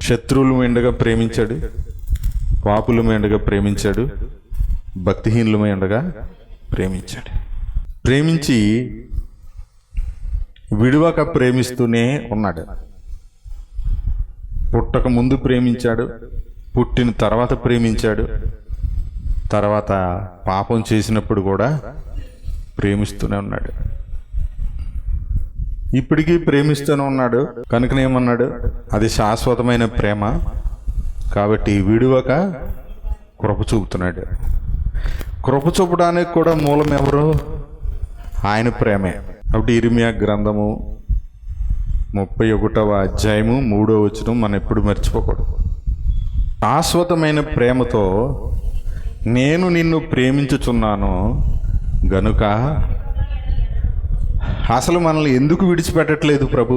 శత్రువులు మెండుగా ప్రేమించాడు, పాపులు మెండుగా ప్రేమించాడు, భక్తిహీనులు మెండుగా ప్రేమించాడు. ప్రేమించి విడువక ప్రేమిస్తూనే ఉన్నాడు. పుట్టక ముందు ప్రేమించాడు, పుట్టిన తర్వాత ప్రేమించాడు, తర్వాత పాపం చేసినప్పుడు కూడా ప్రేమిస్తూనే ఉన్నాడు. ఇప్పటికీ ప్రేమిస్తూనే ఉన్నాడు. కనుకనేమన్నాడు, అది శాశ్వతమైన ప్రేమ కాబట్టి విడువక కృప చూపుతున్నాడు. కృప చూపడానికి కూడా మూలం ఎవరు? ఆయన ప్రేమే. కాబట్టి ఇర్మియా గ్రంథము 31వ అధ్యాయము 3వ వచనం మనం ఎప్పుడు మర్చిపోకూడదు. శాశ్వతమైన ప్రేమతో నేను నిన్ను ప్రేమించుచున్నాను గనుక. అసలు మనల్ని ఎందుకు విడిచిపెట్టట్లేదు ప్రభు?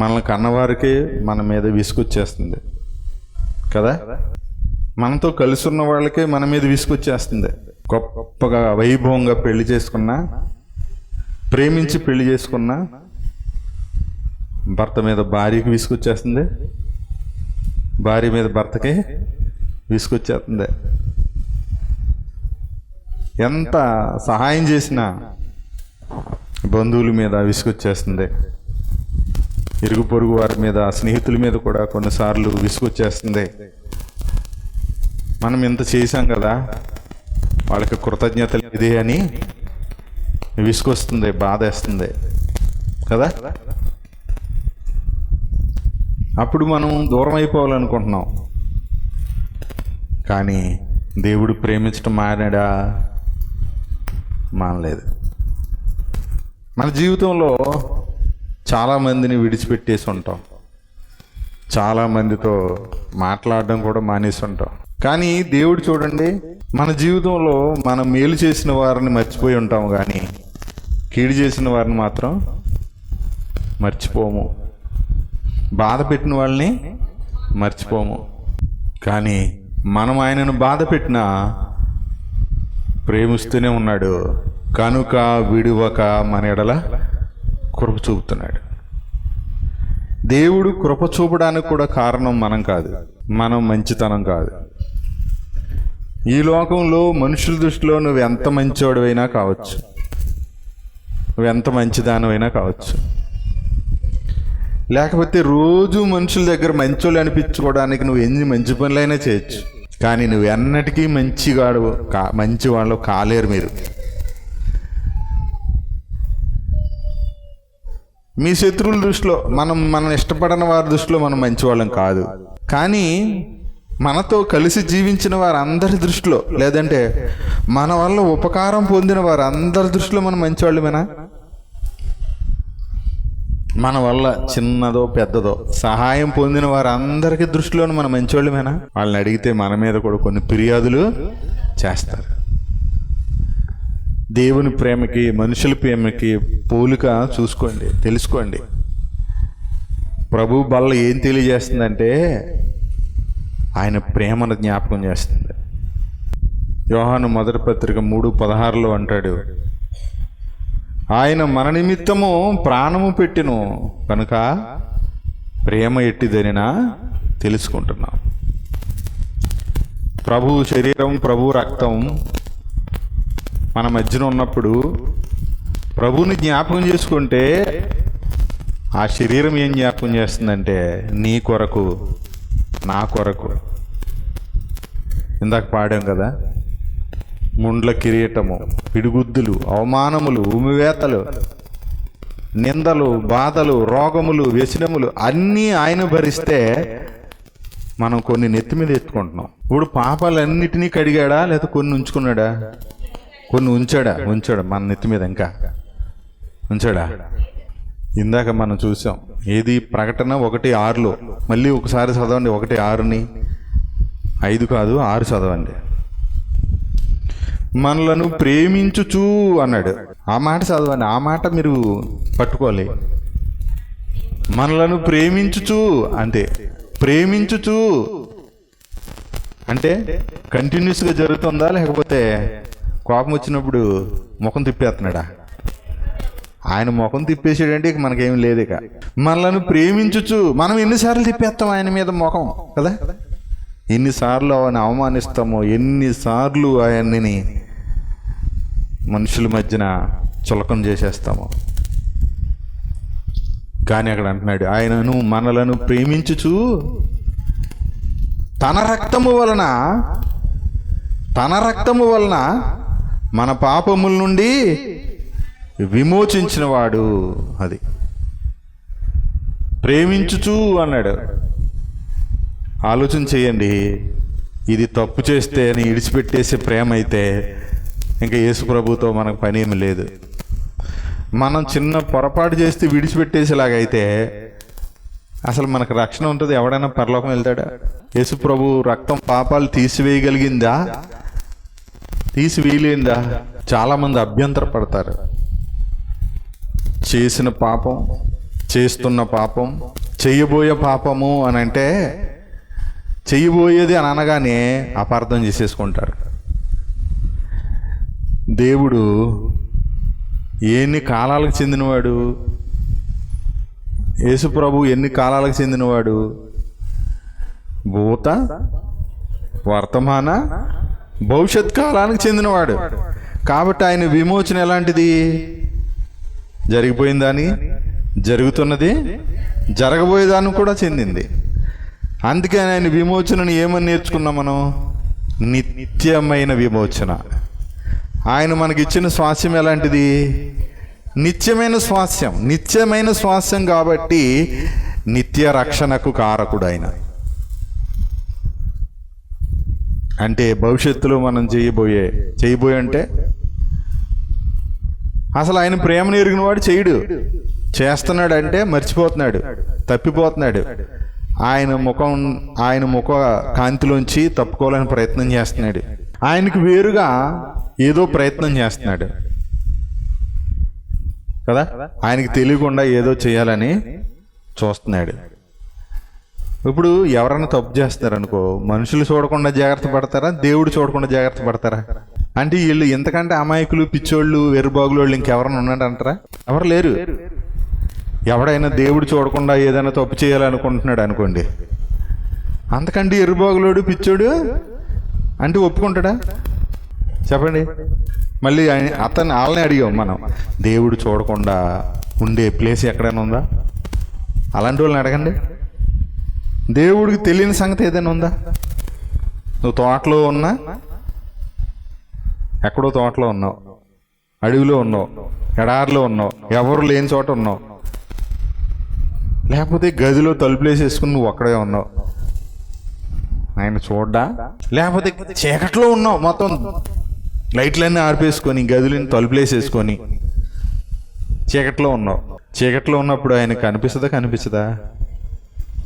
మనల్ని కన్నవారికే మన మీద విసుకొచ్చేస్తుంది కదా. మనతో కలిసి ఉన్న వాళ్ళకే మన మీద విసుకొచ్చేస్తుంది. గొప్పగా వైభవంగా పెళ్లి చేసుకున్నా, ప్రేమించి పెళ్లి చేసుకున్నా భర్త మీద భార్యకి విసుకొచ్చేస్తుంది, భార్య మీద భర్తకి విసుకొచ్చేస్తుంది. ఎంత సహాయం చేసినా బంధువుల మీద విసుకొచ్చేస్తుంది, ఇరుగు పొరుగు వారి మీద, స్నేహితుల మీద కూడా కొన్నిసార్లు విసుకొచ్చేస్తుంది. మనం ఇంత చేశాం కదా, వాళ్ళకి కృతజ్ఞత ఇదే అని విసుకొస్తుంది, బాధేస్తుంది కదా. అప్పుడు మనం దూరం అయిపోవాలనుకుంటున్నాం. కానీ దేవుడు ప్రేమించడం మానాడా? మానలేదు. మన జీవితంలో చాలామందిని విడిచిపెట్టేసి ఉంటాం, చాలామందితో మాట్లాడడం కూడా మానేసి ఉంటాం. కానీ దేవుడు చూడండి, మన జీవితంలో మనం మేలు చేసిన వారిని మర్చిపోయి ఉంటాము, కానీ కీడు చేసిన వారిని మాత్రం మర్చిపోము, బాధ పెట్టిన వాళ్ళని మర్చిపోము. కానీ మనం ఆయనను బాధ పెట్టినా ప్రేమిస్తూనే ఉన్నాడు కనుక విడువక మన ఎడల కృప చూపుతున్నాడు. దేవుడు కృప చూపడానికి కూడా కారణం మనం కాదు, మనం మంచితనం కాదు. ఈ లోకంలో మనుషుల దృష్టిలో నువ్వు ఎంత మంచివాడివైనా కావచ్చు, నువ్వెంత మంచిదానివైనా కావచ్చు, లేకపోతే రోజు మనుషుల దగ్గర మంచోళ్ళు అనిపించుకోవడానికి నువ్వు ఎన్ని మంచి పనులైనా చేయొచ్చు. కానీ నువ్వు ఎన్నటికీ మంచి వాళ్ళు కాలేరు. మీరు మీ శత్రువుల దృష్టిలో మనం ఇష్టపడిన వారి దృష్టిలో మనం మంచివాళ్ళం కాదు. కానీ మనతో కలిసి జీవించిన వారందరి దృష్టిలో, లేదంటే మన వల్ల ఉపకారం పొందిన వారందరి దృష్టిలో మనం మంచివాళ్ళమేనా? మన వల్ల చిన్నదో పెద్దదో సహాయం పొందిన వారందరికీ దృష్టిలోనూ మనం మంచివాళ్ళమేనా? వాళ్ళని అడిగితే మన మీద కూడా కొన్ని ఫిర్యాదులు చేస్తారు. దేవుని ప్రేమకి మనుషుల ప్రేమకి పోలిక చూసుకోండి, తెలుసుకోండి. ప్రభు బల్ల ఏం తెలియజేస్తుందంటే ఆయన ప్రేమను జ్ఞాపకం చేస్తుంది. యోహాను మొదటి పత్రిక 3:16 అంటాడు, ఆయన మన నిమిత్తము ప్రాణము పెట్టెను కనుక ప్రేమ ఎట్టిదనినా తెలుసుకుంటున్నాం. ప్రభు శరీరం, ప్రభు రక్తం మన మధ్యన ఉన్నప్పుడు ప్రభువుని జ్ఞాపకం చేసుకుంటే ఆ శరీరం ఏం జ్ఞాపకం చేస్తుందంటే నీ కొరకు, నా కొరకు. ఇందాక పాడాం కదా, ముండ్ల కిరీటము, పిడిగుద్దులు, అవమానములు, ఉమివేతలు, నిందలు, బాధలు, రోగములు, వ్యసనములు అన్నీ ఆయన భరిస్తే మనం కొన్ని నెత్తి మీద ఎత్తుకుంటున్నాం. ఇప్పుడు పాపాలన్నిటినీ కడిగాడా లేదా కొన్ని ఉంచుకున్నాడా? కొన్ని ఉంచాడా? మన నెత్తి మీద ఇంకా ఉంచాడా? ఇందాక మనం చూసాం, ఏది ప్రకటన 1:6 మళ్ళీ ఒకసారి చదవండి. 1:6 5 కాదు 6 చదవండి. మనలను ప్రేమించుచు అన్నాడు. ఆ మాట చదవండి, ఆ మాట మీరు పట్టుకోవాలి. మనలను ప్రేమించుచు అంటే, ప్రేమించుచు అంటే కంటిన్యూస్గా జరుగుతుందా, లేకపోతే కోపం వచ్చినప్పుడు ముఖం తిప్పేస్తున్నాడా? ఆయన ముఖం తిప్పేసాడంటే ఇక మనకేం లేదు. ఇక మనలను ప్రేమించుచు మనం ఎన్నిసార్లు తిప్పేస్తాం ఆయన మీద ముఖం కదా, ఎన్నిసార్లు ఆయన అవమానిస్తామో, ఎన్నిసార్లు ఆయన్ని మనుషుల మధ్యన చులకం చేసేస్తామో. కానీ అక్కడ అంటున్నాడు, ఆయనను మనలను ప్రేమించుచు తన రక్తము వలన మన పాపముల నుండి విమోచించిన వాడు. అది ప్రేమించుచు అన్నాడు. ఆలోచన చేయండి, ఇది తప్పు చేస్తే అని ఇడిచిపెట్టేసే ప్రేమ అయితే ఇంకా యేసు ప్రభుతో మనకు పని ఏమి లేదు. మనం చిన్న పొరపాటు చేస్తే విడిచిపెట్టేసేలాగైతే అసలు మనకు రక్షణ ఉంటుంది? ఎవడైనా పరలోకం వెళ్తాడా? యేసు ప్రభు రక్తం పాపాలు తీసివేయగలిగిందా? తీసివేయలేందా? చాలామంది అభ్యంతర పడతారు. చేసిన పాపం, చేస్తున్న పాపం, చెయ్యబోయే పాపము అని అంటే, చెయ్యబోయేది అని అనగానే అపార్థం చేసేసుకుంటారు. దేవుడు ఎన్ని కాలాలకు చెందినవాడు? యేసు ప్రభు ఎన్ని కాలాలకు చెందినవాడు? భూత, వర్తమాన, భవిష్యత్ కాలానికి చెందినవాడు. కాబట్టి ఆయన విమోచన ఎలాంటిది? జరిగిపోయిందని, జరుగుతున్నది, జరగబోయేదాన్ని కూడా చెందింది. అందుకే ఆయన విమోచనను ఏమని నేర్చుకున్నాం మనం? నిత్యమైన విమోచన. ఆయన మనకిచ్చిన స్వాస్యం ఎలాంటిది? నిత్యమైన స్వాస్యం. నిత్యమైన స్వాస్యం కాబట్టి నిత్య రక్షణకు కారకుడు ఆయన. అంటే భవిష్యత్తులో మనం చేయబోయే అంటే అసలు ఆయన ప్రేమను ఎరిగిన వాడు చేయడు. చేస్తున్నాడు అంటే మర్చిపోతున్నాడు, తప్పిపోతున్నాడు. ఆయన ముఖ కాంతిలోంచి తప్పుకోవాలని ప్రయత్నం చేస్తున్నాడు. ఆయనకు వేరుగా ఏదో ప్రయత్నం చేస్తున్నాడు కదా, ఆయనకి తెలియకుండా ఏదో చేయాలని చూస్తున్నాడు. ఇప్పుడు ఎవరైనా తప్పు చేస్తారనుకో, మనుషులు చూడకుండా జాగ్రత్త పడతారా? దేవుడు చూడకుండా జాగ్రత్త పడతారా? అంటే వీళ్ళు ఇంతకంటే అమాయకులు, పిచ్చోళ్ళు, వెర్రిబాగులోళ్ళు ఇంకెవరైనా ఉన్నాడంటారా? ఎవరు లేరు. ఎవడైనా దేవుడు చూడకుండా ఏదైనా తప్పు చేయాలనుకుంటున్నాడు అనుకోండి, అంతకంటే ఎర్రిబాగులోడు, పిచ్చోడు అంటే ఒప్పుకుంటాడా? చెప్పండి. మళ్ళీ వాళ్ళని అడిగాం మనం, దేవుడు చూడకుండా ఉండే ప్లేస్ ఎక్కడైనా ఉందా? అలాంటి వాళ్ళని అడగండి. దేవుడికి తెలియని సంగతి ఏదైనా ఉందా? నువ్వు తోటలో ఉన్నా, ఎక్కడో తోటలో ఉన్నావు, అడవిలో ఉన్నావు, ఎడారిలో ఉన్నావు, ఎవరు లేని చోట ఉన్నావు, లేకపోతే గదిలో తలుపులేసేసుకుని నువ్వు ఒక్కడే ఉన్నావు, ఆయన చూడ్డా? లేకపోతే చీకట్లో ఉన్నావు, మొత్తం లైట్లన్నీ ఆర్పేసుకొని గదులని తలుపులేసేసుకొని చీకట్లో ఉన్నావు. చీకట్లో ఉన్నప్పుడు ఆయన కనిపిస్తుందా?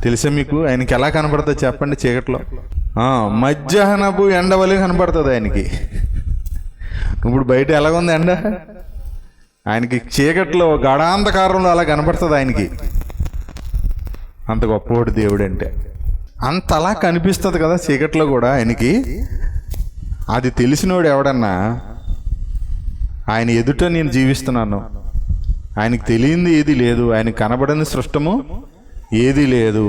తెలుసా మీకు ఆయనకి ఎలా కనపడుతుంది చెప్పండి? చీకట్లో మధ్యాహ్నపు ఎండవలే కనపడుతుంది ఆయనకి. ఇప్పుడు బయట ఎలాగుంది ఎండ? ఆయనకి చీకట్లో గాఢాంధకారంలో అలా కనపడుతుంది ఆయనకి. అంత గొప్పవాడు దేవుడు అంటే. అంతలా కనిపిస్తుంది కదా చీకట్లో కూడా ఆయనకి. అది తెలిసినోడు ఎవడన్నా, ఆయన ఎదుట నేను జీవిస్తున్నాను, ఆయనకి తెలియంది ఏది లేదు, ఆయన కనబడని సృష్టము ఏది లేదు,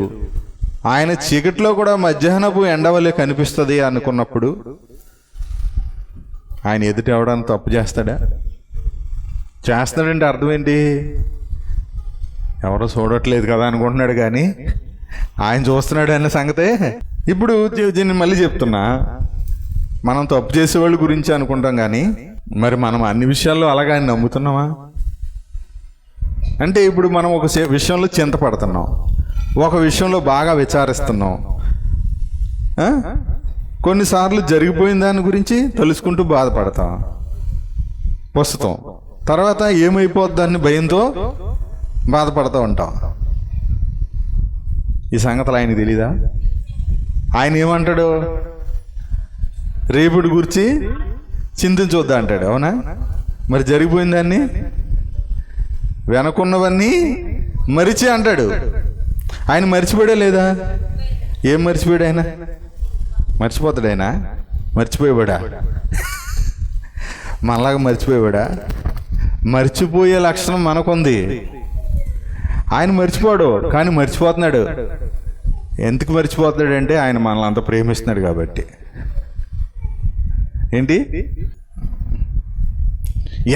ఆయన చీకట్లో కూడా మధ్యాహ్నపు ఎండవలే కనిపిస్తుంది అనుకున్నప్పుడు ఆయన ఎదుట ఎవడన్నా తప్పు చేస్తాడా? చేస్తాడంటే అర్థం ఏంటి? ఎవరో చూడట్లేదు కదా అనుకుంటున్నాడు, కానీ ఆయన చూస్తున్నాడు అనే సంగతే. ఇప్పుడు దీన్ని మళ్ళీ చెప్తున్నా, మనం తప్పు చేసేవాళ్ళ గురించి అనుకుంటాం, కానీ మరి మనం అన్ని విషయాల్లో అలాగా ఆయన నమ్ముతున్నామా? అంటే ఇప్పుడు మనం ఒక విషయంలో చింతపడుతున్నాం, ఒక విషయంలో బాగా విచారిస్తున్నాం, కొన్నిసార్లు జరిగిపోయిన దాని గురించి తెలుసుకుంటూ బాధపడతాం, ప్రస్తుతం తర్వాత ఏమైపోద్దాన్ని భయంతో బాధపడుతూ ఉంటాం. ఈ సంగతులు ఆయనకి తెలీదా? ఆయన ఏమంటాడు? రేపుడి గురించి చింతించొద్దా అంటాడు. అవునా? మరి జరిగిపోయిన దాన్ని, వెనకున్నవన్నీ మరిచి అంటాడు. ఆయన మర్చిపోయాడా లేదా? ఏం మర్చిపోయాడు ఆయన? మర్చిపోతాడు ఆయన? మర్చిపోయాడా? మనలాగా మర్చిపోయాడా? మర్చిపోయే లక్షణం మనకుంది. ఆయన మర్చిపోడు, కానీ మర్చిపోతున్నాడు. ఎందుకు మర్చిపోతున్నాడంటే ఆయన మనల్ని అంత ప్రేమిస్తున్నాడు కాబట్టి. ఏంటి,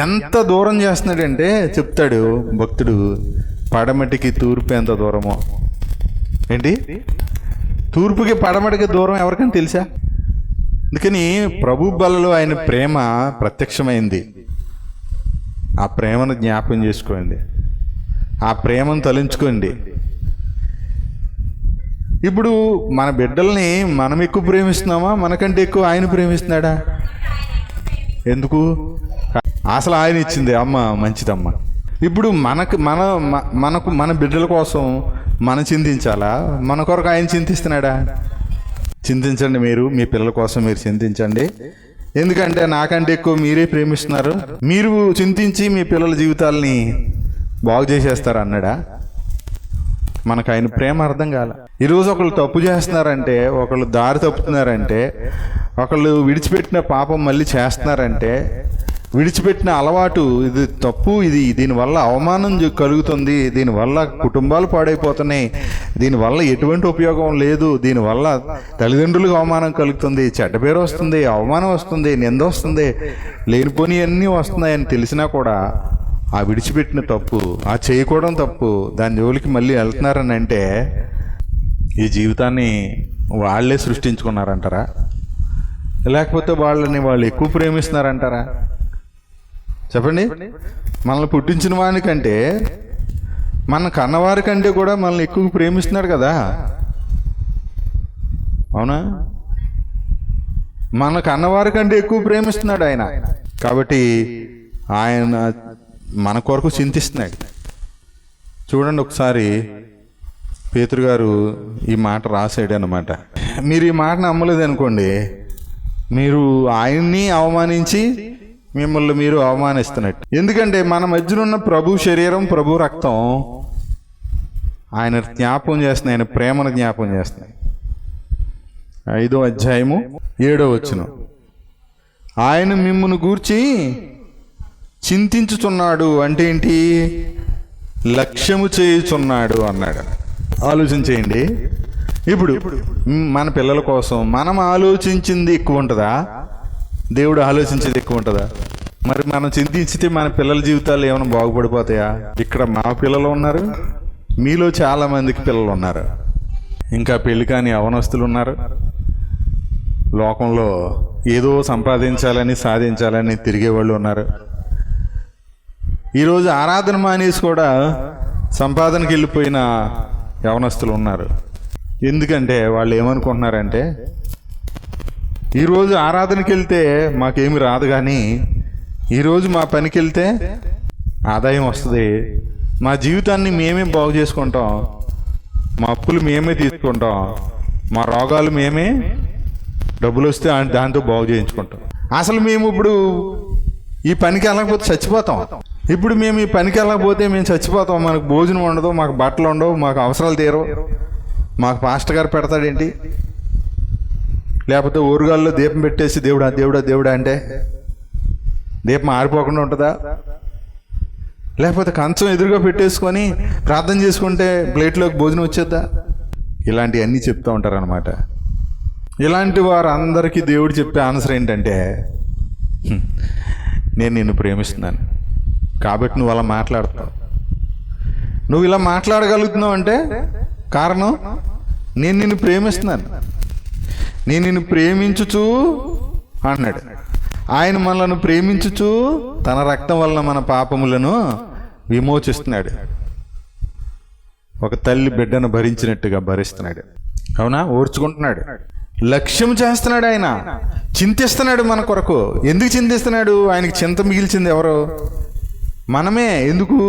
ఎంత దూరం చేస్తున్నాడంటే చెప్తాడు భక్తుడు, పడమటికి తూర్పు ఎంత దూరమో. ఏంటి, తూర్పుకి పడమటికి దూరం ఎవరికైనా తెలుసా? అందుకని ప్రభు బలలో ఆయన ప్రేమ ప్రత్యక్షమైంది. ఆ ప్రేమను జ్ఞాపకం చేసుకోండి, ఆ ప్రేమను తలంచుకోండి. ఇప్పుడు మన బిడ్డల్ని మనం ఎక్కువ ప్రేమిస్తున్నామా, మనకంటే ఎక్కువ ఆయన ప్రేమిస్తున్నాడా? ఎందుకు? అసలు ఆయన ఇచ్చింది అమ్మ మంచిదమ్మ. ఇప్పుడు మనకు మన బిడ్డల కోసం మనం చింతించాలా, మన కొరకు ఆయన చింతిస్తున్నాడా? చింతించండి, మీరు మీ పిల్లల కోసం మీరు చింతించండి. ఎందుకంటే నాకంటే ఎక్కువ మీరే ప్రేమిస్తున్నారు. మీరు చింతించి మీ పిల్లల జీవితాలని బాగు చేసేస్తారు అన్నాడా? మనకు ఆయన ప్రేమ అర్థం కాల. ఈరోజు ఒకళ్ళు తప్పు చేస్తున్నారంటే, ఒకళ్ళు దారి తప్పుతున్నారంటే, ఒకళ్ళు విడిచిపెట్టిన పాపం మళ్ళీ చేస్తున్నారంటే, విడిచిపెట్టిన అలవాటు ఇది తప్పు, దీనివల్ల అవమానం కలుగుతుంది, దీనివల్ల కుటుంబాలు పాడైపోతున్నాయి, దీనివల్ల ఎటువంటి ఉపయోగం లేదు, దీనివల్ల తల్లిదండ్రులకు అవమానం కలుగుతుంది, చెడ్డ పేరు వస్తుంది, అవమానం వస్తుంది, నింద వస్తుంది, లేనిపోని అన్నీ వస్తున్నాయని తెలిసినా కూడా ఆ విడిచిపెట్టిన తప్పు, ఆ చేయకూడడం తప్పు, దాని జోలికి మళ్ళీ వెళ్తున్నారని అంటే ఈ జీవితాన్ని వాళ్ళే సృష్టించుకున్నారంటారా? లేకపోతే వాళ్ళు ఎక్కువ ప్రేమిస్తున్నారంటారా? చెప్పండి. మనల్ని పుట్టించిన వానికంటే, మన కన్నవారి కంటే కూడా మనల్ని ఎక్కువ ప్రేమిస్తున్నాడు కదా, అవునా? మన కన్నవారి కంటే ఎక్కువ ప్రేమిస్తున్నాడు ఆయన. కాబట్టి ఆయన మన కొరకు చింతిస్తున్నాడు. చూడండి ఒకసారి పేతురు గారు ఈ మాట రాశాడు అన్నమాట. మీరు ఈ మాట నమ్మలేదు అనుకోండి, మీరు ఆయన్ని అవమానించి మిమ్మల్ని మీరు అవమానిస్తున్నట్టు. ఎందుకంటే మన మధ్యన ఉన్న ప్రభు శరీరం, ప్రభు రక్తం ఆయన జ్ఞాపకం చేస్తున్నాయి, ఆయన ప్రేమను జ్ఞాపకం చేస్తున్నాయి. 5వ అధ్యాయము 7వ వచనం, ఆయన మిమ్మును గూర్చి చింతించుచున్నాడు అంటే ఏంటి? లక్ష్యము చేయుచున్నాడు అన్నాడు. ఆలోచన చేయండి. ఇప్పుడు మన పిల్లల కోసం మనం ఆలోచించింది ఎక్కువ ఉంటుందా, దేవుడు ఆలోచించేది ఎక్కువ ఉంటుందా? మరి మనం చింతించితే మన పిల్లల జీవితాలు ఏమైనా బాగుపడిపోతాయా? ఇక్కడ మా పిల్లలు ఉన్నారు, మీలో చాలా మందికి పిల్లలు ఉన్నారు, ఇంకా పెళ్లి కాని యవనస్తులు ఉన్నారు, లోకంలో ఏదో సంపాదించాలని సాధించాలని తిరిగేవాళ్ళు ఉన్నారు. ఈరోజు ఆరాధన మానేసి కూడా సంపాదనకి వెళ్ళిపోయిన యవనస్తులు ఉన్నారు. ఎందుకంటే వాళ్ళు ఏమనుకుంటున్నారంటే, ఈరోజు ఆరాధనకి వెళ్తే మాకేమి రాదు, కానీ ఈరోజు మా పనికి వెళ్తే ఆదాయం వస్తుంది, మా జీవితాన్ని మేమే బాగు చేసుకుంటాం, మా అప్పులు మేమే తీసుకుంటాం, మా రోగాలు మేమే, డబ్బులు వస్తే దాంతో బాగు చేయించుకుంటాం. అసలు మేము ఇప్పుడు ఈ పనికి వెళ్ళకపోతే చచ్చిపోతాం. ఇప్పుడు మేము ఈ పనికి వెళ్ళకపోతే మేము చచ్చిపోతాం. మనకు భోజనం ఉండదు, మాకు బట్టలు ఉండవు, మాకు అవసరాలు తీరవు, మాకు పాస్టర్ గారు పెడతాడేంటి? లేకపోతే ఊరుగాల్లో దీపం పెట్టేసి దేవుడా దేవుడా దేవుడా అంటే దీపం ఆరిపోకుండా ఉంటుందా? లేకపోతే కంచం ఎదురుగా పెట్టేసుకొని ప్రార్థన చేసుకుంటే ప్లేట్లోకి భోజనం వచ్చేద్దా? ఇలాంటివన్నీ చెప్తూ ఉంటారు అనమాట. ఇలాంటి వారు అందరికీ దేవుడు చెప్పే ఆన్సర్ ఏంటంటే, నేను నిన్ను ప్రేమిస్తున్నాను కాబట్టి నువ్వు అలా మాట్లాడుతావు. నువ్వు ఇలా మాట్లాడగలుగుతున్నావు అంటే కారణం, నేను నిన్ను ప్రేమిస్తున్నాను, నేను నిన్ను ప్రేమించుచు అన్నాడు. ఆయన మనలను ప్రేమించుచు తన రక్తం వలన మన పాపములను విమోచిస్తున్నాడు. ఒక తల్లి బిడ్డను భరించినట్టుగా భరిస్తున్నాడు, అవునా? ఓర్చుకుంటున్నాడు, లక్ష్యం చేస్తున్నాడు, ఆయన చింతిస్తున్నాడు మన కొరకు. ఎందుకు చింతిస్తున్నాడు? ఆయనకి చింత మిగిల్చింది ఎవరు? మనమే. ఎందుకు?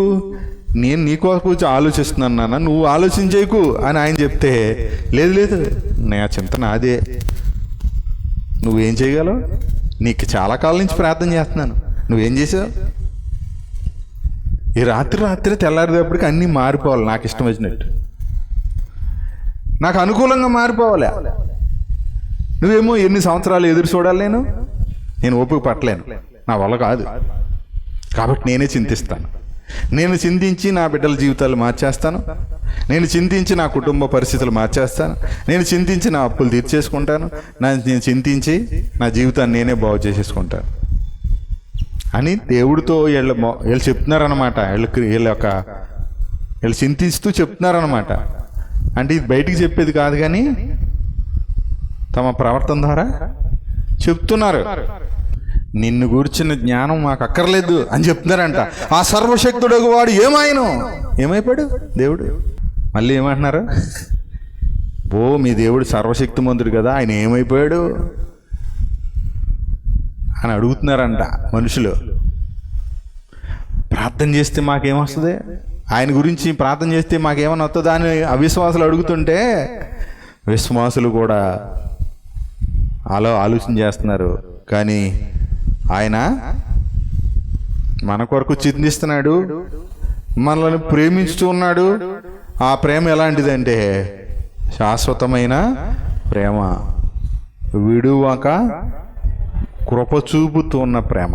నేను నీ కొరకు ఆలోచిస్తున్నాను నాన్న, నువ్వు ఆలోచించేకు అని ఆయన చెప్తే, లేదు లేదు నా చింత నాదే, నువ్వేం చేయగలవు? నీకు చాలా కాలం నుంచి ప్రార్థన చేస్తున్నాను, నువ్వేం చేసావు? ఈ రాత్రి తెల్లారేటప్పటికి అన్నీ మారిపోవాలి, నాకు ఇష్టం వచ్చినట్టు, నాకు అనుకూలంగా మారిపోవాలి. నువ్వేమో ఎన్ని సంవత్సరాలు ఎదురు చూడాలి, నేను ఓపిక పట్టలేను, నా వల్ల కాదు కాబట్టి నేనే చింతిస్తాను. నేను చింతించి నా బిడ్డల జీవితాలు మార్చేస్తాను. నేను చింతించి నా కుటుంబ పరిస్థితులు మార్చేస్తాను. నేను చింతించి నా అప్పులు తీర్చేసుకుంటాను. నేను చింతించి నా జీవితాన్ని నేనే బాగు చేసేసుకుంటాను అని దేవుడితో వీళ్ళు చెప్తున్నారనమాట. వీళ్ళు చింతిస్తూ చెప్తున్నారనమాట. అంటే ఇది బయటికి చెప్పేది కాదు, కానీ తమ ప్రవర్తన ద్వారా చెప్తున్నారు. నిన్ను గూర్చిన జ్ఞానం మాకు అక్కర్లేదు అని చెప్తున్నారంట. ఆ సర్వశక్తుడు వాడు ఏమైపోయాడు దేవుడు. మళ్ళీ ఏమంటున్నారు? మీ దేవుడు సర్వశక్తిమంతుడు కదా, ఆయన ఏమైపోయాడు అని అడుగుతున్నారంట మనుషులు. ప్రార్థన చేస్తే మాకేమొస్తుంది, ఆయన గురించి ప్రార్థన చేస్తే మాకేమైనా వస్తుందా అని అవిశ్వాసులు అడుగుతుంటే విశ్వాసులు కూడా ఆలోచన చేస్తున్నారు. కానీ ఆయన మన కొరకు చింతిస్తున్నాడు, మనల్ని ప్రేమిస్తూ ఉన్నాడు. ఆ ప్రేమ ఎలాంటిదంటే శాశ్వతమైన ప్రేమ, విడువక కృప చూపుతూ ఉన్న ప్రేమ.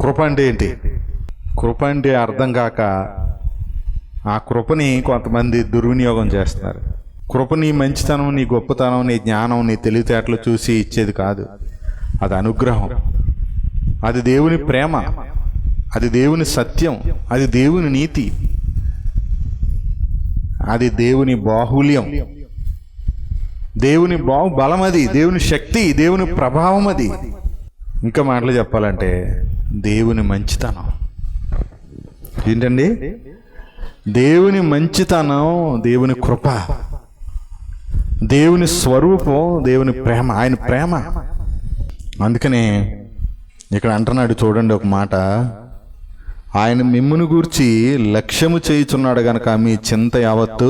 కృప అంటే ఏంటి? కృప అంటే అర్థం కాక ఆ కృపని కొంతమంది దుర్వినియోగం చేస్తున్నారు. కృప నీ మంచితనం, నీ గొప్పతనం, నీ జ్ఞానం, నీ తెలివితేటలు చూసి ఇచ్చేది కాదు. అది అనుగ్రహం, అది దేవుని ప్రేమ, అది దేవుని సత్యం, అది దేవుని నీతి, అది దేవుని బాహుల్యం, దేవుని బలం, అది దేవుని శక్తి, దేవుని ప్రభావం. అది ఇంకా మాటలు చెప్పాలంటే దేవుని మంచితనం. ఏంటండి? దేవుని మంచితనం, దేవుని కృప, దేవుని స్వరూపం, దేవుని ప్రేమ, ఆయన ప్రేమ. అందుకనే ఇక్కడ అంటున్నాడు చూడండి ఒక మాట, ఆయన మిమ్మును గూర్చి లక్ష్యము చేయుచున్నాడు గనక మీ చింత యావత్తు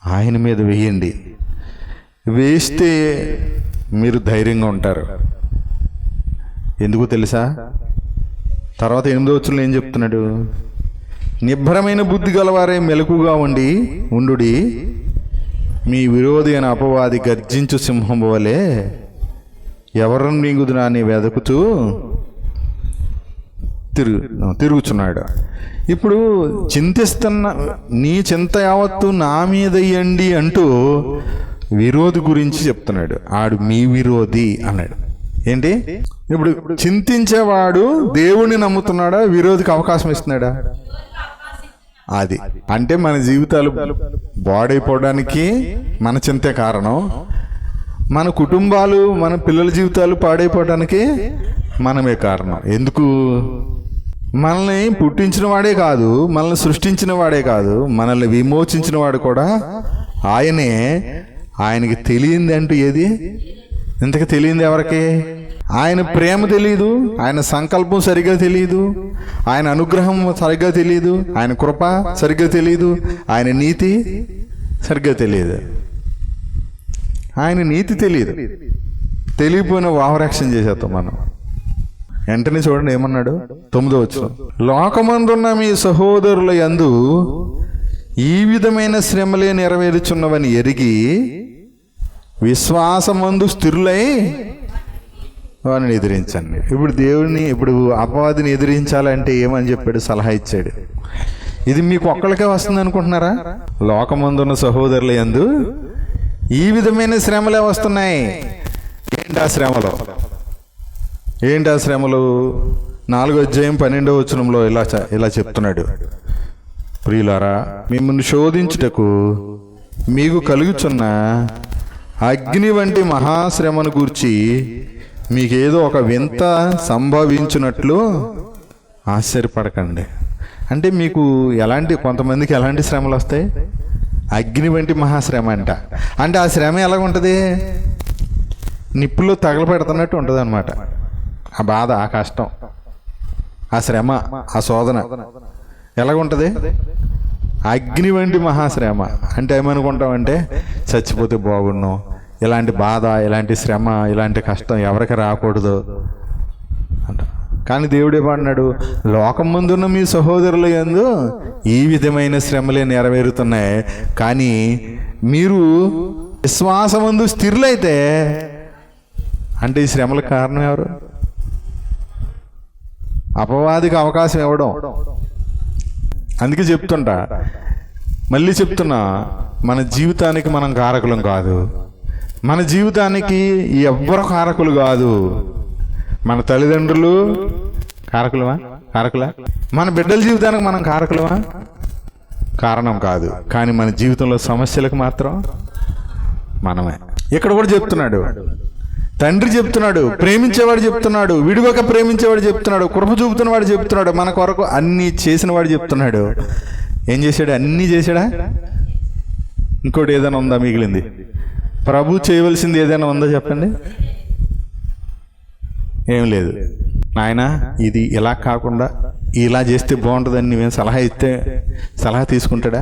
ఆయన మీద వేయండి. వేస్తే మీరు ధైర్యంగా ఉంటారు. ఎందుకు తెలుసా? తర్వాత 8వ వచనంలో ఏం చెప్తున్నాడు? నిబ్బరమైన బుద్ధి గలవారే మెలకుగా ఉండుడి, మీ విరోధి అయిన అపవాది గర్జించు సింహం వలె ఎవరిని మింగుదునా అని వెతుకుతూ తిరుగుచున్నాడు. ఇప్పుడు చింతిస్తున్న నీ చింత యావత్తు నా మీద వేయండి అంటూ విరోధి గురించి చెప్తున్నాడు. ఆడు మీ విరోధి అన్నాడు. ఏంటి? ఇప్పుడు చింతించేవాడు దేవుణ్ణి నమ్ముతున్నాడా, విరోధికి అవకాశం ఇస్తున్నాడా? అది అంటే మన జీవితాలు పాడైపోవడానికి మన చింతే కారణం, మన కుటుంబాలు, మన పిల్లల జీవితాలు పాడైపోవడానికి మనమే కారణం. ఎందుకు? మనల్ని పుట్టించిన వాడే కాదు, మనల్ని సృష్టించిన వాడే కాదు, మనల్ని విమోచించిన వాడు కూడా ఆయనే. ఆయనకి తెలియంది అంటూ ఏది? ఇంతకు తెలియంది ఎవరికి? ఆయన ప్రేమ తెలియదు, ఆయన సంకల్పం సరిగ్గా తెలియదు, ఆయన అనుగ్రహం సరిగ్గా తెలియదు, ఆయన కృప సరిగ్గా తెలియదు, ఆయన నీతి సరిగ్గా తెలియదు. ఆయన నీతి తెలియదు. తెలియపోయిన వాహరక్షణ చేసేస్తాం మనం. వెంటనే చూడండి ఏమన్నాడు 9వ వచనం, లోకమందున్న మీ సహోదరుల యందు ఈ విధమైన శ్రమలే నెరవేరుచున్నవని ఎరిగి విశ్వాసమందు స్థిరులై వారిని ఎదిరించండి. ఇప్పుడు అపవాదిని ఎదిరించాలంటే ఏమని చెప్పాడు? సలహా ఇచ్చాడు. ఇది మీకు ఒక్కళ్ళకే వస్తుంది అనుకుంటున్నారా? లోకమందున్న సహోదరుల యందు ఈ విధమైన శ్రమలే వస్తున్నాయి. ఏంటి ఆ శ్రమలు? 4వ అధ్యాయం 12వ వచనంలో ఇలా చెప్తున్నాడు, ప్రియులారా, మిమ్మల్ని శోధించుటకు మీకు కలుగుచున్న అగ్ని వంటి మహాశ్రమను గూర్చి మీకేదో ఒక వింత సంభవించినట్లు ఆశ్చర్యపడకండి. అంటే మీకు కొంతమందికి ఎలాంటి శ్రమలు వస్తాయి? అగ్ని వంటి మహాశ్రమ అంట. అంటే ఆ శ్రమ ఎలాగుంటుంది? నిప్పులో తగలపెడుతున్నట్టు ఉంటుంది అనమాట. ఆ బాధ, ఆ కష్టం, ఆ శ్రమ, ఆ శోధన ఎలాగుంటుంది? అగ్ని వంటి మహాశ్రమ. అంటే ఏమనుకుంటామంటే చచ్చిపోతే బాగున్నాం, ఇలాంటి బాధ, ఇలాంటి శ్రమ, ఇలాంటి కష్టం ఎవరికి రాకూడదు అంట. కానీ దేవుడు ఏమన్నాడు? లోకం ముందున్న మీ సహోదరుల యందు ఈ విధమైన శ్రమలే నెరవేరుతున్నాయి, కానీ మీరు విశ్వాసమందు స్థిరులైతే. అంటే ఈ శ్రమల కారణం ఎవరు? అపవాదికి అవకాశం ఇవ్వడం. అందుకే చెప్తుంటా, మళ్ళీ చెప్తున్నా, మన జీవితానికి మనం కారకులం కాదు. మన జీవితానికి ఎవ్వరు కారకులు కాదు. మన తల్లిదండ్రులు కారకులా? మన బిడ్డల జీవితానికి మనం కారకులమా? కారణం కాదు. కానీ మన జీవితంలో సమస్యలకు మాత్రం మనమే. ఇక్కడ కూడా చెప్తున్నాడు, తండ్రి చెప్తున్నాడు, ప్రేమించేవాడు చెప్తున్నాడు, విడివక ప్రేమించేవాడు చెప్తున్నాడు, కృప చూపుతున్నవాడు చెప్తున్నాడు, మన కొరకు అన్నీ చేసిన వాడు చెప్తున్నాడు. ఏం చేశాడు? అన్నీ చేశాడా? ఇంకోటి ఏదైనా ఉందా మిగిలింది? ప్రభు చేయవలసింది ఏదైనా ఉందా చెప్పండి? ఏం లేదు. నాయన ఇది ఇలా కాకుండా ఇలా చేస్తే బాగుంటుందని నువ్వేం సలహా ఇస్తే సలహా తీసుకుంటాడా?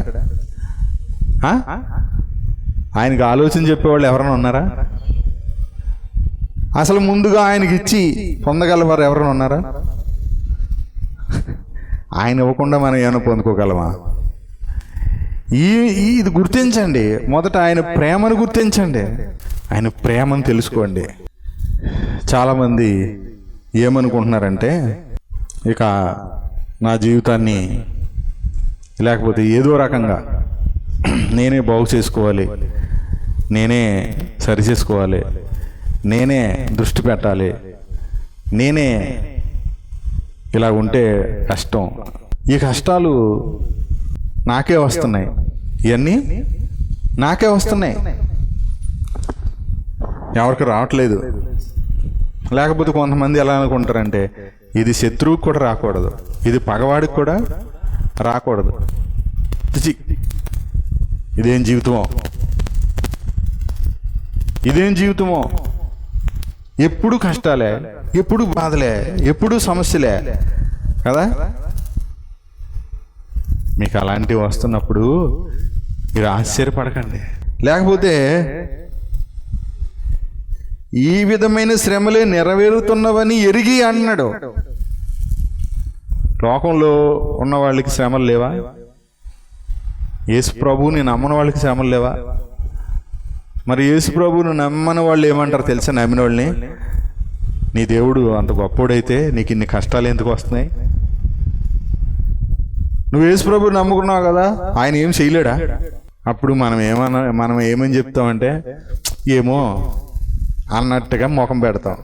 ఆయనకు ఆలోచన చెప్పేవాళ్ళు ఎవరైనా ఉన్నారా? అసలు ముందుగా ఆయనకి ఇచ్చి పొందగలవారు ఎవరైనా ఉన్నారా? ఆయన ఇవ్వకుండా మనం ఏమైనా పొందుకోగలమా? ఇది గుర్తించండి. మొదట ఆయన ప్రేమను గుర్తించండి, ఆయన ప్రేమను తెలుసుకోండి. చాలామంది ఏమనుకుంటున్నారంటే, ఇక నా జీవితాన్ని లేకపోతే ఏదో రకంగా నేనే బాగు చేసుకోవాలి, నేనే సరి చేసుకోవాలి, నేనే దృష్టి పెట్టాలి, నేనే ఇలా ఉంటే కష్టం, ఈ కష్టాలు నాకే వస్తున్నాయి, ఇవన్నీ నాకే వస్తున్నాయి, ఎవరికి రావట్లేదు. లేకపోతే కొంతమంది ఎలా అనుకుంటారంటే, ఇది శత్రువుకి కూడా రాకూడదు, ఇది పగవాడికి కూడా రాకూడదు. ఇదేం జీవితమో, ఇదేం జీవితమో, ఎప్పుడు కష్టాలే, ఎప్పుడు బాధలే, ఎప్పుడు సమస్యలే కదా. మీకు అలాంటివి వస్తున్నప్పుడు మీరు ఆశ్చర్యపడకండి. లేకపోతే ఈ విధమైన శ్రమలే నెరవేరుతున్నవని ఎరిగి అన్నాడు. లోకంలో ఉన్న వాళ్ళకి శ్రమలు లేవా? యేసు ప్రభువుని నమ్మని వాళ్ళకి శ్రమలు లేవా? మరి యేసు ప్రభువుని నమ్మని వాళ్ళు ఏమంటారు తెలుసా? నమ్మిన వాళ్ళని, నీ దేవుడు అంత గొప్పోడైతే నీకు ఇన్ని కష్టాలు ఎందుకు వస్తున్నాయి? నువ్వు యేసు ప్రభువుని నమ్ముకున్నావు కదా, ఆయన ఏం చేయలేడా? అప్పుడు మనం ఏమని చెప్తామంటే, ఏమో అన్నట్టుగా ముఖం పెడతాం.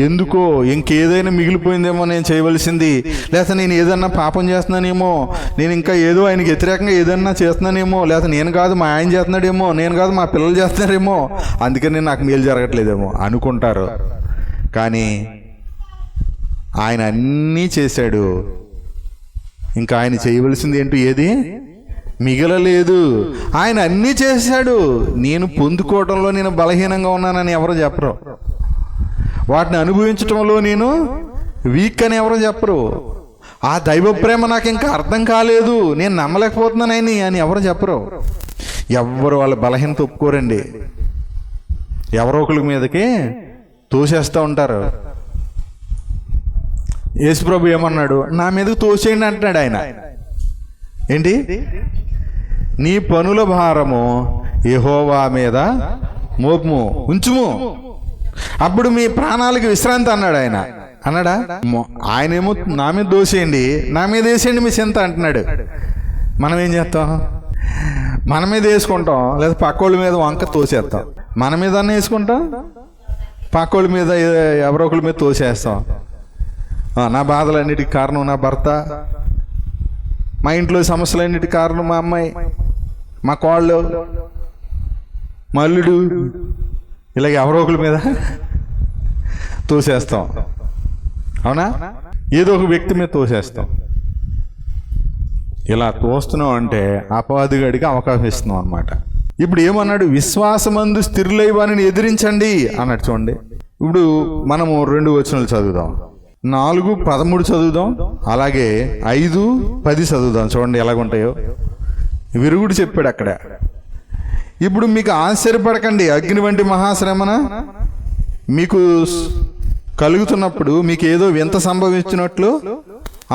ఎందుకో ఇంకేదైనా మిగిలిపోయిందేమో నేను చేయవలసింది, లేకపోతే నేను ఏదన్నా పాపం చేస్తున్నానేమో, నేను ఇంకా ఏదో ఆయనకి వ్యతిరేకంగా ఏదన్నా చేస్తున్నానేమో, లేకపోతే నేను కాదు మా ఆయన చేస్తున్నాడేమో, నేను కాదు మా పిల్లలు చేస్తున్నారేమో, అందుకని నాకు మేలు జరగట్లేదేమో అనుకుంటారు. కానీ ఆయన అన్నీ చేశాడు. ఇంకా ఆయన చేయవలసింది ఏంటో ఏది మిగలలేదు. ఆయన అన్నీ చేశాడు. నేను పొందుకోవడంలో నేను బలహీనంగా ఉన్నానని ఎవరు చెప్పరు. వాటిని అనుభవించటంలో నేను వీక్ అని ఎవరు చెప్పరు. ఆ దైవ ప్రేమ నాకు ఇంకా అర్థం కాలేదు, నేను నమ్మలేకపోతున్నానని అని ఎవరు చెప్పరు. ఎవరు వాళ్ళ బలహీనత ఒప్పుకోరండి. ఎవరో ఒకరి మీదకి తోసేస్తూ ఉంటారు. యేసుప్రభు ఏమన్నాడు? నా మీదకి తోసేయండి అంటున్నాడు ఆయన. ఏంటి? నీ పనుల భారము యెహోవా మీద మోపుము, ఉంచుము, అప్పుడు మీ ప్రాణాలకి విశ్రాంతి అన్నాడు ఆయన. అన్నాడా? ఆయనేమో నా మీద దోసేయండి, నా మీద వేసేయండి మీ చింత అంటున్నాడు. మనం ఏం చేస్తాం? మన మీద వేసుకుంటాం, లేదా పక్కోళ్ళ మీద వంక తోసేస్తాం. మన మీద అన్న వేసుకుంటాం, పక్కోళ్ళ మీద ఎవరో ఒకళ్ళ మీద తోసేస్తాం. నా బాధలన్నిటికి కారణం నా భర్త, మా ఇంట్లో సమస్యలన్నిటికి కారణం మా అమ్మాయి, మా కోళ్ళు, మా అల్లుడు, ఇలాగ ఎవరో ఒకరి మీద తోసేస్తాం. అవునా? ఏదో ఒక వ్యక్తి మీద తోసేస్తాం. ఇలా తోస్తున్నాం అంటే అపవాదిగాడికి అవకాశం ఇస్తున్నాం అన్నమాట. ఇప్పుడు ఏమన్నాడు? విశ్వాసమందు స్థిరులై వారిని ఎదిరించండి అన్నట్టు. చూడండి, ఇప్పుడు మనము 2 వచనాలు చదువుదాం, 4:13 చదువుదాం, అలాగే 5:10 చదువుదాం. చూడండి ఎలాగుంటాయో. విరుగుడు చెప్పాడు అక్కడ. ఇప్పుడు మీకు ఆశ్చర్యపడకండి, అగ్ని వంటి మహాశ్రమన మీకు కలుగుతున్నప్పుడు మీకు ఏదో వింత సంభవించినట్లు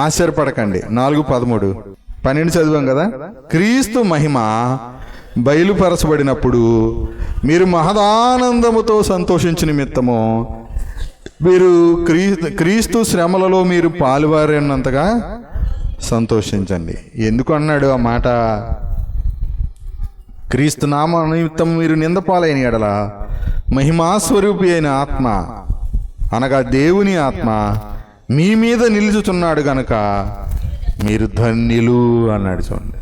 ఆశ్చర్యపడకండి. 4:13, 12 చదివాం కదా. క్రీస్తు మహిమ బయలుపరచబడినప్పుడు మీరు మహదానందముతో సంతోషించు నిమిత్తము మీరు క్రీస్తు శ్రమలలో మీరు పాలువారినంతగా సంతోషించండి. ఎందుకు అన్నాడు ఆ మాట? క్రీస్తు నామ నిమిత్తం మీరు నిందపాలైన ఎడల మహిమాస్వరూపి అయిన ఆత్మ అనగా దేవుని ఆత్మ మీ మీద నిలుచుతున్నాడు గనక మీరు ధన్యులు అన్నాడు. చూడండి,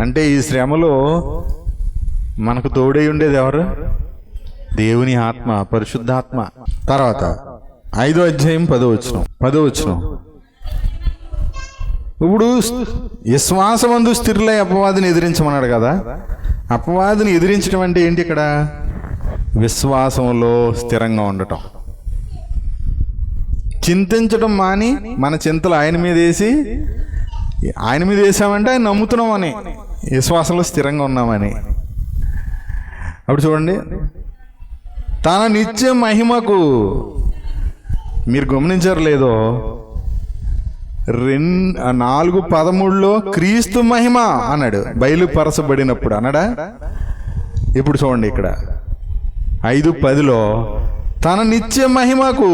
అంటే ఈ శ్రమలో మనకు తోడై ఉండేది ఎవరు? దేవుని ఆత్మ, పరిశుద్ధాత్మ. తర్వాత 5వ అధ్యాయం 10వ వచనం. ఇప్పుడు విశ్వాసమందు స్థిరులై అపవాదిని ఎదిరించమన్నాడు కదా. అపవాదిని ఎదిరించడం అంటే ఏంటి? ఇక్కడ విశ్వాసంలో స్థిరంగా ఉండటం, చింతించడం మాని మన చింతలు ఆయన మీద వేసి, ఆయన మీద వేసామంటే ఆయన నమ్ముతున్నామని, విశ్వాసంలో స్థిరంగా ఉన్నామని. అప్పుడు చూడండి, తన నిత్య మహిమకు, మీరు గమనించారు లేదో, 4:13 క్రీస్తు మహిమ అన్నాడు, బయలుపరచబడినప్పుడు అన్నాడా. ఇప్పుడు చూడండి, ఇక్కడ 5:10 తన నిత్య మహిమకు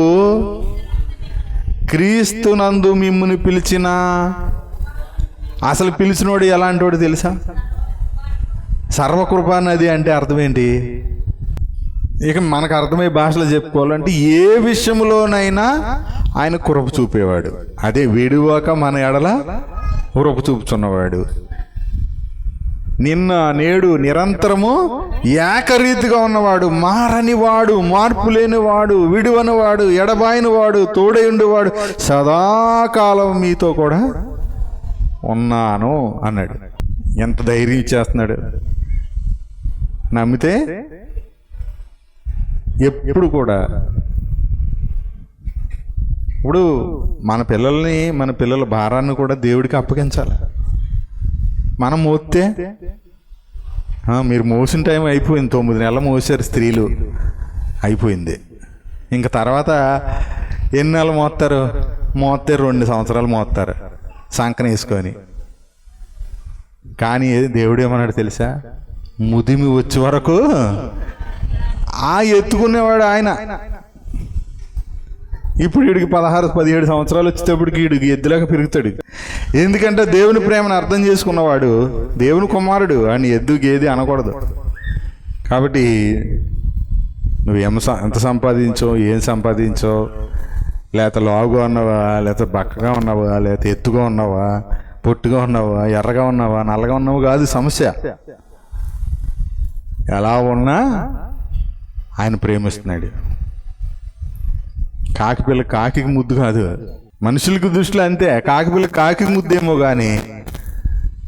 క్రీస్తునందు మిమ్ముని పిలిచిన. అసలు పిలిచినోడు ఎలాంటోడు తెలుసా? సర్వకృపా నది అంటే అర్థం ఏంటి? ఇక మనకు అర్థమయ్యే భాషలో చెప్పుకోవాలంటే ఏ విషయంలోనైనా ఆయన కృప చూపేవాడు. అదే విడువక మన ఎడల కృప చూపుచున్నవాడు. నిన్న నేడు నిరంతరము ఏకరీతిగా ఉన్నవాడు, మారనివాడు, మార్పు లేనివాడు, విడువనివాడు, ఎడబాయినవాడు, తోడయుండివాడు, సదాకాలం మీతో కూడా ఉన్నాను అన్నాడు. ఎంత ధైర్యం ఇచ్చేస్తున్నాడు! నమ్మితే ఎప్పుడు కూడా. ఇప్పుడు మన పిల్లల భారాన్ని కూడా దేవుడికి అప్పగించాలి. మనం మోస్తే, మీరు మోసిన టైం అయిపోయింది, 9 నెలలు మోసారు స్త్రీలు, అయిపోయింది. ఇంకా తర్వాత ఎన్ని నెలలు మోస్తారు? 2 సంవత్సరాలు మోస్తారు సంకన వేసుకొని. కానీ దేవుడు ఏమన్నాడు తెలుసా? ముదిమి వచ్చే వరకు ఎత్తుకునేవాడు ఆయన. ఇప్పుడు వీడికి 16-17 సంవత్సరాలు వచ్చేటప్పటికి వీడికి ఎద్దులాగా పెరుగుతాడు. ఎందుకంటే దేవుని ప్రేమను అర్థం చేసుకున్నవాడు, దేవుని కుమారుడు, అని ఎద్దు గేది అనకూడదు. కాబట్టి నువ్వు ఎంత సంపాదించో, ఏం సంపాదించో, లేకపోతే లావుగా ఉన్నావా, లేకపోతే బక్కగా ఉన్నావా, లేకపోతే ఎత్తుగా ఉన్నావా, పొట్టుగా ఉన్నావా, ఎర్రగా ఉన్నావా, నల్లగా ఉన్నావా కాదు సమస్య. ఎలా ఉన్నా ఆయన ప్రేమిస్తున్నాడు. కాకిపిల్ల కాకి ముద్దు కాదు, మనుషులకు దృష్టిలో అంతే. కాకిపిల్ల కాకి ముద్దేమో కానీ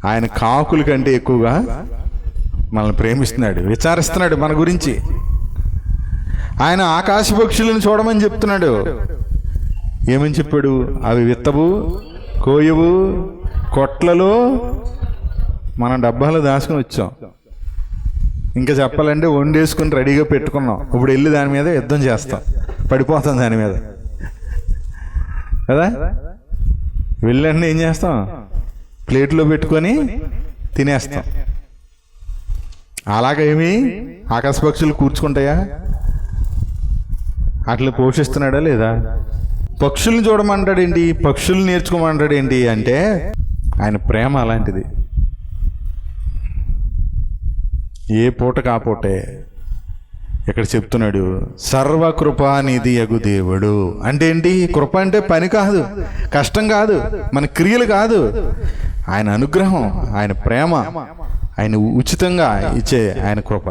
ఆయన కాకుల కంటే ఎక్కువగా మనల్ని ప్రేమిస్తున్నాడు, విచారిస్తున్నాడు మన గురించి. ఆయన ఆకాశ పక్షులను చూడమని చెప్తున్నాడు. ఏమని చెప్పాడు? అవి విత్తవు, కోయవు, కొట్లలో మనం డబ్బాలో దాచుకుని వచ్చాం. ఇంకా చెప్పాలంటే వండేసుకుని రెడీగా పెట్టుకున్నాం. ఇప్పుడు వెళ్ళి దాని మీద యుద్ధం చేస్తాం, పడిపోతాం దాని మీద కదా. వెళ్ళండి ఏం చేస్తాం? ప్లేట్లో పెట్టుకొని తినేస్తాం. అలాగేమి ఆకాశ పక్షులు కూర్చుకుంటాయా? అట్లా పోషిస్తున్నాడా లేదా? పక్షుల్ని చూడమంటాడేంటి, పక్షులు నేర్చుకోమంటాడేంటి అంటే ఆయన ప్రేమ అలాంటిది. ఏ పూటకు ఆ పూటే. ఇక్కడ చెప్తున్నాడు, సర్వకృపానిధి యగు దేవుడు అంటే ఏంటి? కృప అంటే పని కాదు, కష్టం కాదు, మన క్రియలు కాదు. ఆయన అనుగ్రహం, ఆయన ప్రేమ, ఆయన ఉచితంగా ఇచ్చే ఆయన కృప.